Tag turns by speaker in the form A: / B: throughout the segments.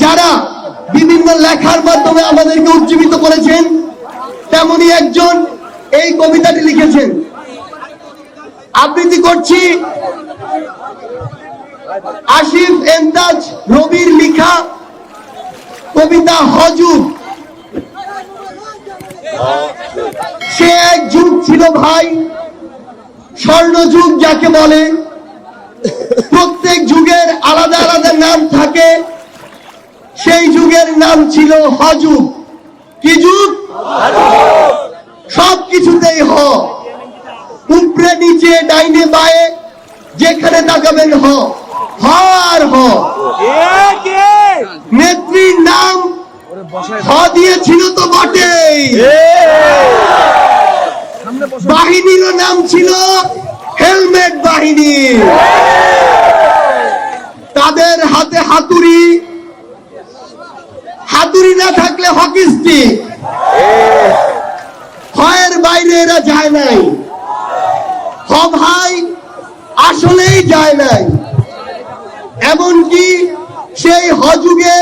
A: যারা বিভিন্ন লেখার মাধ্যমে আমাদেরকে উজ্জীবিত করেছেন, তেমনি একজন এই কবিতাটি লিখেছেন। আবৃত্তি করছি আসিফ এমতাজ রবির লেখা কবিতা হজুব। সে এক যুগ ছিল ভাই, স্বর্ণযুগ যাকে বলে। প্রত্যেক যুগের আলাদা আলাদা নাম থাকে, সেই যুগের নাম ছিল হজুব। কি যুগ? সব কিছুতেই হ, উপরে নিচে ডাইনে বায়ে যেখানে তাকাবেন হ, হ আর হ। নেত্রীর নাম হ দিয়েছিল তো বটেই, বাহিনীরও নাম ছিল হেলমেট বাহিনী। তাদের হাতে হাতুড়ি, হাতুড়ি না থাকলে হকি স্টিক। হয়ের বাইরে এরা যায় নাই, হ ভাই আসলেই যায় নাই। এমনকি সেই হযুগে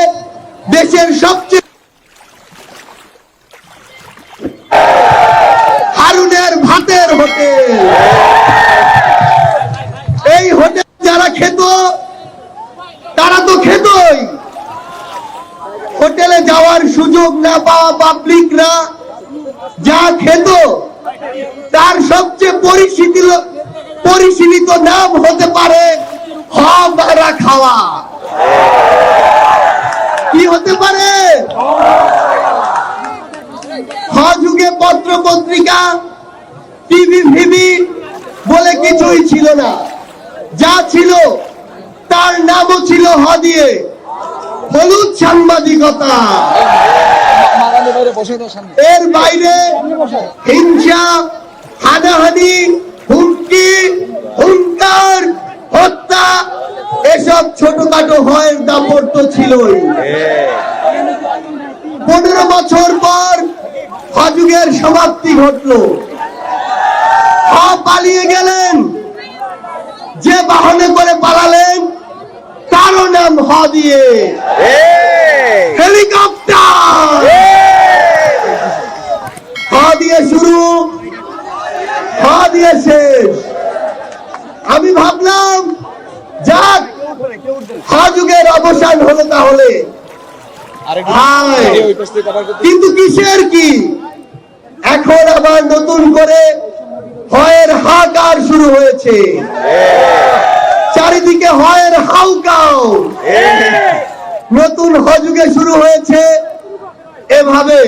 A: দেশের সবচেয়ে হারুনের ভাতের হোটেল, এই হোটেল যারা খেত তারা তো খেতই। হোটেলে যাওয়ার সুযোগ না পাওয়া পাবলিকরা যা খেত তার সবচেয়ে পরিশীলিত নাম হতে পারে হ মারা খাওয়া। কি হতে পারে? হ যুগে পত্র পত্রিকা, টিভি ফিভি বলে কিছুই ছিল না। যা ছিল তার নামও ছিল হ দিয়ে, হলুদ সাংবাদিকতা। এর বাইরে হিংসা, হানাহানি, হুমকি, হুঙ্কার, হত্যা, এসব ছোটখাটো হয়ের দাপট তো ছিলই। 15 বছর পর হযুগের সমাপ্তি ঘটলো। হ পালিয়ে গেলেন, যে বাহনে করে পালালেন তারও নাম হ দিয়ে, হেলিকপ্টার। হ দিয়ে শুরু, হ দিয়ে শেষ। আমি ভাবলাম যাক হযুগের অবসান হলো তাহলে, কিন্তু কিসের কি? এখন আবার নতুন করে হয়ের হাহাকার শুরু হয়েছে। চারিদিকে হয়ের হাউকাও। নতুন হযুগে শুরু হয়েছে এভাবে,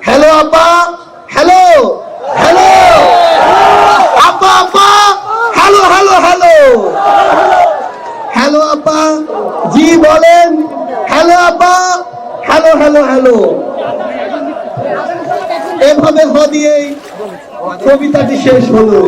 A: হ্যালো আপা, হ্যালো হ্যালো, আপা আপা, হ্যালো হ্যালো হ্যালো, হ্যালো আপা জি বলেন, হ্যালো আপা, হ্যালো হ্যালো হ্যালো। এভাবে হ দিয়েই কবিতাটি শেষ হলো।